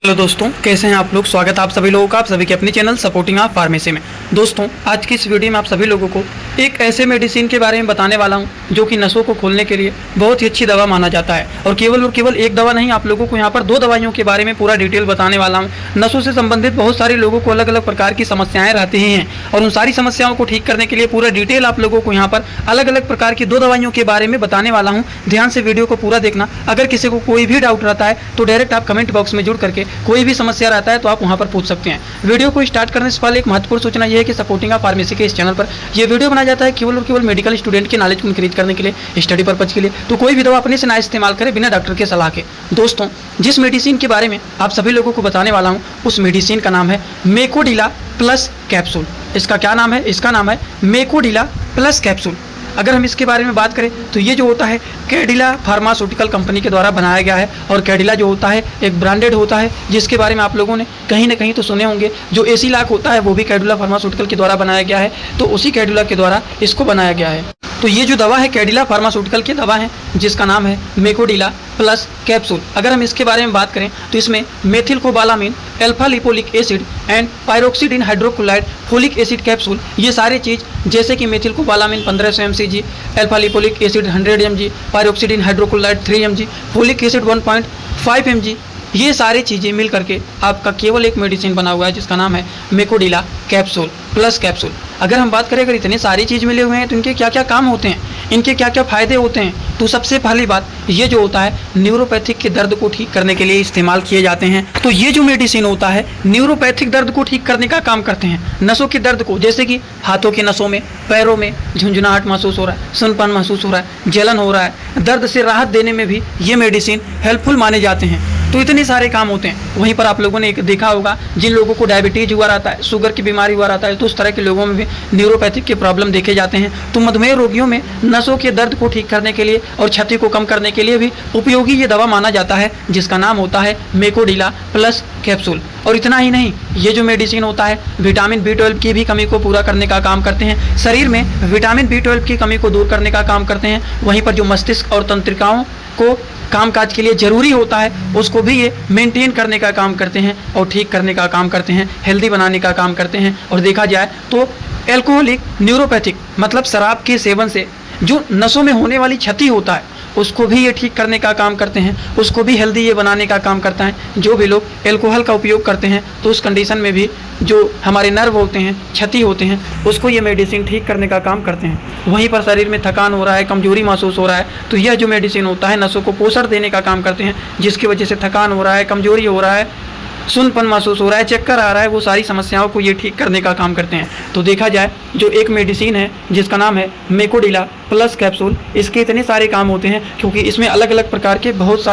Hello दोस्तों, कैसे हैं आप लोग। स्वागत है आप सभी लोगों का, आप सभी के अपने चैनल सपोर्टिंग आप फार्मेसी में। दोस्तों, आज की इस वीडियो में आप सभी लोगों को एक ऐसे मेडिसिन के बारे में बताने वाला हूं जो कि नसों को खोलने के लिए बहुत ही अच्छी दवा माना जाता है। और केवल एक दवा नहीं, आप लोगों को यहाँ पर दो दवाइयों के बारे में पूरा डिटेल बताने वाला हूँ। नसों से संबंधित बहुत सारे लोगों को अलग अलग प्रकार की समस्याएं रहती ही हैं और उन सारी समस्याओं को ठीक करने के लिए पूरा डिटेल आप लोगों को यहाँ पर अलग अलग प्रकार की दो दवाइयों के बारे में बताने वाला हूँ। ध्यान से वीडियो को पूरा देखना। अगर किसी को कोई भी डाउट रहता है तो डायरेक्ट आप कमेंट बॉक्स में जुड़ करके कोई भी समस्या रहता है तो आप वहां पर पूछ सकते हैं। वीडियो को स्टार्ट करने से पहले एक महत्वपूर्ण सूचना यह है कि सपोर्टिंग आप फार्मेसी के इस चैनल पर यह वीडियो बनाया जाता है केवल और केवल मेडिकल स्टूडेंट के नॉलेज को इंक्रीज करने के लिए, स्टडी पर्पज के लिए। तो कोई भी दवा अपने से ना इस्तेमाल करें बिना डॉक्टर के सलाह के। दोस्तों, जिस मेडिसिन के बारे में आप सभी लोगों को बताने वाला हूं उस मेडिसिन का नाम है मेकोडिला प्लस कैप्सूल। इसका क्या नाम है? इसका नाम है मेकोडिला प्लस कैप्सूल। अगर हम इसके बारे में बात करें तो ये जो होता है कैडिला फार्मास्यूटिकल कंपनी के द्वारा बनाया गया है। और कैडिला जो होता है एक ब्रांडेड होता है जिसके बारे में आप लोगों ने कहीं ना कहीं तो सुने होंगे। जो एसीलॉक होता है वो भी कैडिला फार्मास्यूटिकल के द्वारा बनाया गया है, तो उसी कैडिला के द्वारा इसको बनाया गया है। तो ये जो दवा है कैडिला फार्मास्यूटिकल की दवा है जिसका नाम है मेकोडिला प्लस कैप्सूल। अगर हम इसके बारे में बात करें तो इसमें methylcobalamin, alpha lipoic acid and pyridoxine hydrochloride folic acid capsule, ये सारे चीज़ जैसे कि methylcobalamin 1500 mg, alpha lipoic acid 100 mg, pyridoxine hydrochloride 3 mg, folic acid 1.5 mg, ये सारी चीज़ें मिल करके आपका केवल एक मेडिसिन बना हुआ है जिसका नाम है मेकोडिला कैप्सूल प्लस कैप्सूल। अगर हम बात करें अगर इतने सारी चीज़ मिले हुए हैं तो इनके क्या क्या काम होते हैं, इनके क्या क्या फ़ायदे होते हैं, तो सबसे पहली बात ये जो होता है न्यूरोपैथिक के दर्द को ठीक करने के लिए इस्तेमाल किए जाते हैं। तो ये जो मेडिसिन होता है न्यूरोपैथिक दर्द को ठीक करने का काम करते हैं। नसों के दर्द को, जैसे कि हाथों की नसों में, पैरों में झुंझुनाहट महसूस हो रहा है, सुनपन महसूस हो रहा है, जलन हो रहा है, दर्द से राहत देने में भी ये मेडिसिन हेल्पफुल माने जाते हैं। तो इतने सारे काम होते हैं। वहीं पर आप लोगों ने एक देखा होगा जिन लोगों को डायबिटीज हुआ रहता है, शुगर की बीमारी हुआ रहता है, तो उस तरह के लोगों में भी न्यूरोपैथिक के प्रॉब्लम देखे जाते हैं। तो मधुमेह रोगियों में नसों के दर्द को ठीक करने के लिए और क्षति को कम करने के लिए भी उपयोगी ये दवा माना जाता है जिसका नाम होता है मेकोडिला प्लस कैप्सूल। और इतना ही नहीं, ये जो मेडिसिन होता है विटामिन B12 की भी कमी को पूरा करने का काम करते हैं। शरीर में विटामिन B12 की कमी को दूर करने का काम करते हैं। वहीं पर जो मस्तिष्क और तंत्रिकाओं को कामकाज के लिए ज़रूरी होता है उसको भी ये मेंटेन करने का काम करते हैं और ठीक करने का काम करते हैं, हेल्दी बनाने का काम करते हैं। और देखा जाए तो एल्कोहलिक न्यूरोपैथिक मतलब शराब के सेवन से जो नसों में होने वाली क्षति होता है उसको भी ये ठीक करने का काम करते हैं, उसको भी हेल्दी ये बनाने का काम करता है। जो भी लोग एल्कोहल का उपयोग करते हैं तो उस कंडीशन में भी जो हमारे नर्व होते हैं, क्षति होते हैं, उसको ये मेडिसिन ठीक करने का काम करते हैं। वहीं पर शरीर में थकान हो रहा है, कमजोरी महसूस हो रहा है, तो यह जो मेडिसिन होता है नसों को पोषण देने का काम करते हैं। जिसकी वजह से थकान हो रहा है, कमजोरी हो रहा है, सुनपन महसूस हो रहा है, चक्कर आ रहा है, वो सारी समस्याओं को ये ठीक करने का काम करते हैं। तो देखा जाए जो एक मेडिसिन है जिसका नाम है मेकोडिला प्लस कैप्सूल, इसके इतने सारे काम होते हैं क्योंकि इसमें अलग अलग प्रकार के बहुत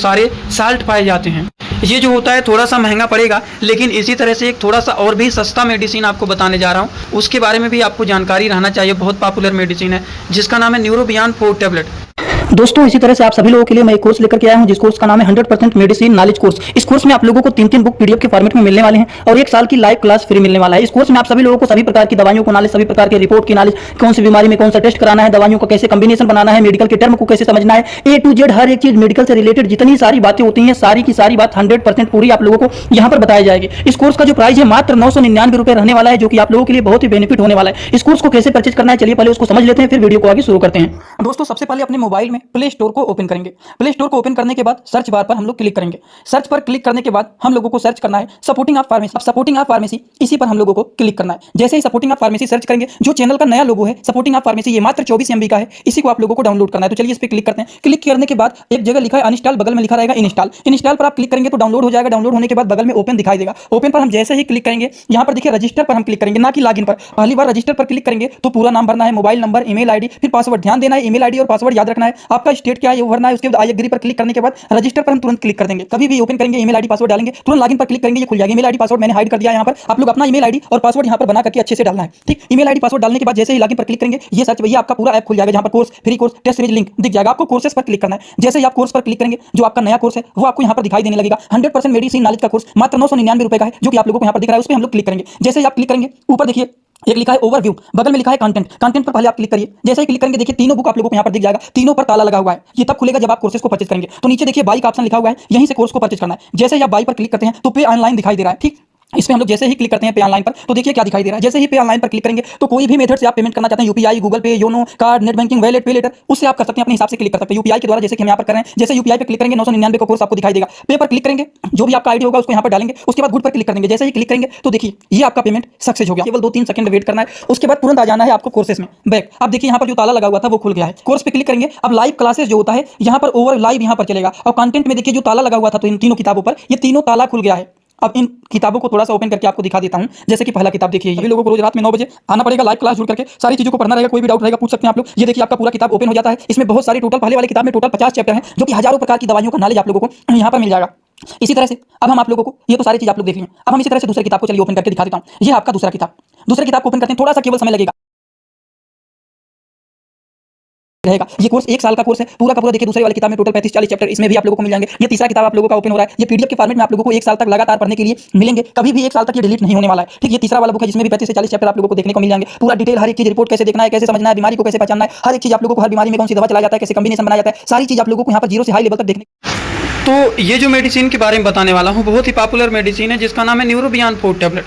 सारे साल्ट पाए जाते हैं। ये जो होता है थोड़ा सा महंगा पड़ेगा, लेकिन इसी तरह से एक थोड़ा सा और भी सस्ता मेडिसिन आपको बताने जा रहा हूँ, उसके बारे में भी आपको जानकारी रहना चाहिए। बहुत पॉपुलर मेडिसिन है जिसका नाम है न्यूरोबियान 4 टैबलेट। दोस्तों, इसी तरह से आप सभी लोगों के लिए मैं एक कोर्स लेकर के आया हूं जिस कोर्स का नाम है 100% मेडिसिन नॉलेज कोर्स। इस कोर्स में आप लोगों को 3 बुक पीडीएफ के फॉर्मेट में मिलने वाले हैं और 1 साल की लाइव क्लास फ्री मिलने वाला है। इस कोर्स में आप सभी लोगों को सभी प्रकार की दवाइयों को नॉलेज, सभी प्रकार के रिपोर्ट की नॉलेज, कौन सी बीमारी में कौन सा टेस्ट कराना है, दवाइयों का कैसे कॉम्बिनेशन बनाना है, मेडिकल के टर्म को कैसे समझना है, A to Z हर एक चीज मेडिकल से रिलेटेड जितनी सारी बातें होती हैं सारी की सारी बात 100% पूरी आप लोगों को यहाँ पर बताई जाएगी। इस कोर्स का जो प्राइस है मात्र 999 रुपए रहने वाला है, जो कि आप लोगों के लिए बहुत ही बेनिफिट होने वाला है। इस कोर्स को कैसे परचेज करना है चलिए पहले उसको समझ लेते हैं, फिर वीडियो को आगे शुरू करते हैं। दोस्तों, सबसे पहले अपने मोबाइल में प्ले स्टोर को ओपन करेंगे। प्ले स्टोर को ओपन करने के बाद सर्च बार पर हम लोग क्लिक करेंगे। सर्च पर क्लिक करने के बाद हम लोगों को सर्च करना है सपोर्टिंग आप फार्मेसी। अब सपोर्टिंग आप फार्मेसी इसी पर हम लोगों को क्लिक करना है। जैसे ही सपोर्टिंग आप फार्मेसी सर्च करेंगे, जो चैनल का नया लोगो है सपोर्टिंग आप फार्मेसी, ये मात्र 24 MB का है, इसी को आप लोगों को डाउनलोड करना है। तो चलिए इस पर क्लिक करते हैं। क्लिक करने के बाद एक जगह लिखा है अनइंस्टॉल, बगल में लिखा रहेगा इंस्टॉल। इंस्टॉल पर आप क्लिक करेंगे तो डाउनलोड हो जाएगा। डाउनलोड होने के बाद बगल में ओपन दिखाई देगा। ओपन पर हम जैसे ही क्लिक करेंगे, यहाँ पर देखिए रजिस्टर पर हम क्लिक करेंगे, ना कि लॉगिन पर। पहली बार रजिस्टर पर क्लिक करेंगे तो पूरा नाम भरना है, मोबाइल नंबर, ईमेल आईडी, फिर पासवर्ड। ध्यान देना है ईमेल आईडी और पासवर्ड याद रखना है। आपका स्टेट क्या है वो भरना है। उसके बाद आई एग्री पर क्लिक करने के बाद रजिस्टर पर हम तुरंत क्लिक कर देंगे। कभी भी ओपन करेंगे ईमेल आईडी पासवर्ड डालेंगे, तुरंत लॉगिन पर क्लिक करेंगे, ये खुल जाएगा। ईमेल आईडी पासवर्ड मैंने हाइड कर दिया। यहाँ पर आप लोग अपना ईमेल आईडी और पासवर्ड यहाँ पर बना करके अच्छे से डालना है, ठीक। ईमेल आईडी पासवर्ड डालने के बाद जैसे ही लॉगिन पर क्लिक करेंगे, ये सर्च भैया आपका पूरा ऐप खुल जाएगा, जहाँ पर course, free course, test series link दिख जाएगा। आपको कोर्सेस पर क्लिक करना है। जैसे ही आप कोर्स पर क्लिक करेंगे, जो आपका नया कोर्स है वो आपको यहाँ पर दिखाई देने लगेगा। 100% मेडिसिन नॉलेज का कोर्स मात्र 999 रुपए का है, जो कि आप लोगों को यहाँ पर दिख रहा है। उस पर हम लोग क्लिक करेंगे। जैसे ही आप क्लिक करेंगे, ऊपर देखिए एक लिखा है ओवरव्यू, बगल में लिखा है कंटेंट। कंटेंट पर पहले आप क्लिक करिए। जैसे ही क्लिक करेंगे देखिए तीनों बुक आप लोगों को यहाँ पर दिख जाएगा, तीनों पर ताला लगा हुआ है। ये तब खुलेगा जब आप कोर्सेज को परचेज करेंगे। तो नीचे देखिए बाई का ऑप्शन लिखा हुआ है, यहीं से कोर्स को परचेज करना है। जैसे ही आप बाई पर क्लिक करते हैं तो पे ऑनलाइन दिखाई दे रहा है। ठीक, इसमें हम लोग जैसे ही क्लिक करते हैं पे ऑनलाइन पर तो देखिए क्या दिखाई दे रहा है। जैसे ही पे ऑनलाइन पर क्लिक करेंगे तो कोई भी मेथड से आप पेमेंट करना चाहते हैं, यूपीआई, गूगल पे, YONO, card, net banking, wallet, पे लेटर, उससे आप कर सकते हैं। अपने हिसाब से क्लिक कर सकते हैं यूपीआई के द्वारा, जैसे कि हम यहाँ पर कर रहे हैं। जैसे यूपीआई पे क्लिक करेंगे 999 का कोर्स आपको दिखाई देगा। पे पर क्लिक करेंगे, जो भी आपका आईडी होगा उसको यहाँ पर डालेंगे। उसके बाद गुड पर क्लिक कर देंगे। जैसे ही क्लिक करेंगे तो देखिए ये आपका पेमेंट सक्सेस हो गया। केवल 2-3 सेकंड वेट करना है, उसके बाद तुरंत आ जाना है आपको कोर्सेज में बैक। अब देखिए यहाँ पर जो ताला लगा हुआ था वो खुल गया है। कोर्स पे क्लिक करेंगे, अब लाइव क्लासेस जो होता है यहाँ पर ओवर लाइव यहाँ पर चलेगा। और कंटेंट में देखिए जो ताला लगा हुआ था तो इन तीनों किताबों पर ये तीनों ताला खुल गया है। अब इन किताबों को थोड़ा सा ओपन करके आपको दिखा देता हूं। जैसे कि पहला किताब देखिए, सभी लोगों को रोज रात में 9 बजे आना पड़ेगा, लाइव क्लास जुड़ करके सारी चीजों को पढ़ना रहेगा। कोई भी डाउट रहेगा पूछ सकते हैं आप लोग। ये देखिए आपका पूरा किताब ओपन हो जाता है। इसमें बहुत सारी टोटल पहले वाले किताब में टोटल 50 चैप्टर हैं, जो कि हजारों प्रकार की दवाइयों का नॉलेज आप लोगों को यहाँ पर मिल जाएगा। इसी तरह से अब हम आप लोगों को ये तो सारी चीज आप लोग देख लें। अब हम इसी तरह से दूसरी किताब को चलिए ओपन करके दिखा देता हूँ। ये आपका दूसरा किताब। दूसरे किताब को ओपन करते हैं, थोड़ा सा केवल समय लगेगा रहेगा। ये कोर्स 1 साल का कोर्स है पूरा का पूरा। देखिए दूसरे वाली किताब में टोटल 35-40 चैप्टर इसमें भी आप लोगों को मिल जाएंगे। ये तीसरा किताब आप लोगों का ओपन हो रहा है। ये पीडीएफ के फॉर्मेट में आप लोगों को 1 साल तक लगातार पढ़ने के लिए मिलेंगे। कभी भी 1 साल तक ये डिलीट नहीं होने वाला है। ठीक, ये तीसरा वाला बुक है जिसमें भी 35 से 40 चैप्टर आप लोगों को देखने को मिल जाएंगे। पूरा डिटेल हर एक चीज, रिपोर्ट कैसे देखना है, कैसे समझना है, बीमारी को कैसे पहचानना है, हर एक चीज आप लोगों को, हर बीमारी में कौन सी दवा चलाया जाता है, कैसे कॉम्बिनेशन बनाया जाता है, सारी चीज आप लोगों को यहाँ पर 0 से हाई लेवल तक देखने। तो ये जो मेडिसिन के बारे में बताने वाला हूँ बहुत ही पॉपुलर मेडिसिन है, जिसका नाम है न्यूरोबियान 4 टैबलेट।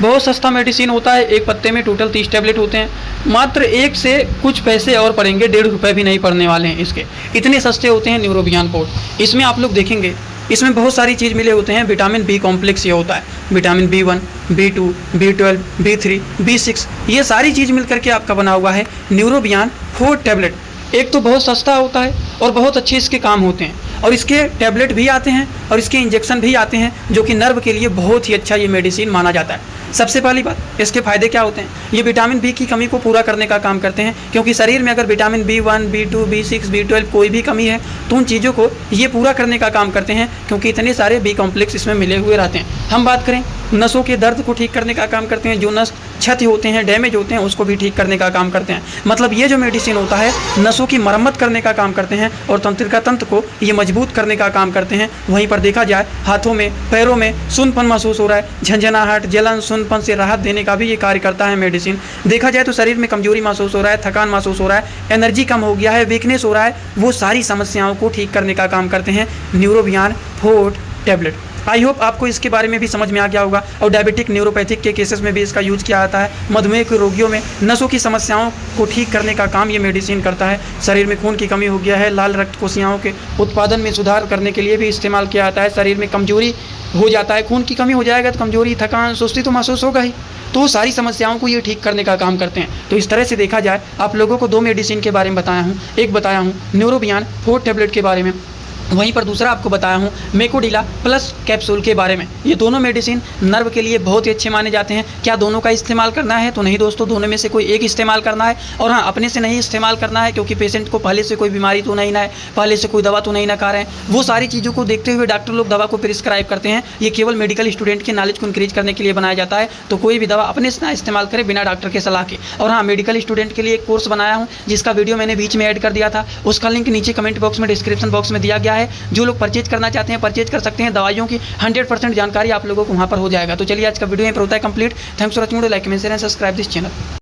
बहुत सस्ता मेडिसिन होता है। एक पत्ते में टोटल 30 टैबलेट होते हैं। मात्र एक से कुछ पैसे और पड़ेंगे, 1.5 रुपये भी नहीं पड़ने वाले हैं इसके। इतने सस्ते होते हैं न्यूरोबियान 4। इसमें आप लोग देखेंगे इसमें बहुत सारी चीज़ मिले होते हैं। विटामिन बी कॉम्प्लेक्स ये होता है, vitamin B1, B2, B12, B3, B6, ये सारी चीज़ मिल करके आपका बना हुआ है न्यूरोबियान 4 टैबलेट। एक तो बहुत सस्ता होता है और बहुत अच्छे इसके काम होते हैं। और इसके टैबलेट भी आते हैं और इसके इंजेक्शन भी आते हैं, जो कि नर्व के लिए बहुत ही अच्छा ये मेडिसिन माना जाता है। सबसे पहली बात, इसके फ़ायदे क्या होते हैं? ये विटामिन बी की कमी को पूरा करने का काम करते हैं, क्योंकि शरीर में अगर vitamin B1, B2, B6, B12 कोई भी कमी है तो उन चीज़ों को ये पूरा करने का काम करते हैं, क्योंकि इतने सारे बी कॉम्प्लेक्स इसमें मिले हुए रहते हैं। हम बात करें नसों के दर्द को ठीक करने का काम करते हैं। जो नस क्षति होते हैं, डैमेज होते हैं, उसको भी ठीक करने का काम करते हैं। मतलब ये जो मेडिसिन होता है नसों की मरम्मत करने का काम करते हैं और तंत्रिका तंत्र को ये मजबूत करने का काम करते हैं। वहीं पर देखा जाए हाथों में, पैरों में सूनपन महसूस हो रहा है, झंझनाहट, जलन, सूनपन से राहत देने का भी ये कार्य करता है मेडिसिन। देखा जाए तो शरीर में कमजोरी महसूस हो रहा है, थकान महसूस हो रहा है, एनर्जी कम हो गया है, वीकनेस हो रहा है, वो सारी समस्याओं को ठीक करने का काम करते हैं न्यूरोबियान 4 टैबलेट। आई होप आपको इसके बारे में भी समझ में आ गया होगा। और डायबिटिक न्यूरोपैथिक के केसेस में भी इसका यूज किया जाता है। मधुमेह के रोगियों में नसों की समस्याओं को ठीक करने का काम ये मेडिसिन करता है। शरीर में खून की कमी हो गया है, लाल रक्त कोशिकाओं के उत्पादन में सुधार करने के लिए भी इस्तेमाल किया जाता है। शरीर में कमजोरी हो जाता है, खून की कमी हो जाएगा तो कमजोरी, थकान, सुस्ती तो महसूस होगा ही, तो सारी समस्याओं को ये ठीक करने का काम करते हैं। तो इस तरह से देखा जाए आप लोगों को 2 मेडिसिन के बारे में बताया हूँ। एक बताया हूँ न्यूरोबियान 4 टैबलेट के बारे में, वहीं पर दूसरा आपको बताया हूँ मेकोडिला प्लस कैप्सूल के बारे में। ये दोनों मेडिसिन नर्व के लिए बहुत ही अच्छे माने जाते हैं। क्या दोनों का इस्तेमाल करना है? तो नहीं दोस्तों, दोनों में से कोई एक इस्तेमाल करना है। और हाँ, अपने से नहीं इस्तेमाल करना है, क्योंकि पेशेंट को पहले से कोई बीमारी तो नहीं ना है, पहले से कोई दवा तो नहीं ना खा रहे हैं। वो सारी चीज़ों को देखते हुए डॉक्टर लोग दवा को प्रिस्क्राइब करते हैं। ये केवल मेडिकल स्टूडेंट के नॉलेज को इंक्रीज करने के लिए बनाया जाता है। तो कोई भी दवा अपने से ना इस्तेमाल करे बिना डॉक्टर के सलाह के। और हाँ, मेडिकल स्टूडेंट के लिए एक कोर्स बनाया हूँ, जिसका वीडियो मैंने बीच में ऐड कर दिया था। उसका लिंक नीचे कमेंट बॉक्स में, डिस्क्रिप्शन बॉक्स में दिया गया है। जो लोग परचेज करना चाहते हैं परचेज कर सकते हैं। दवाइयों की 100% जानकारी आप लोगों को वहां पर हो जाएगा। तो चलिए आज का वीडियो यहीं पर होता है complete. Thanks for watching. Like, comment, share and subscribe this channel.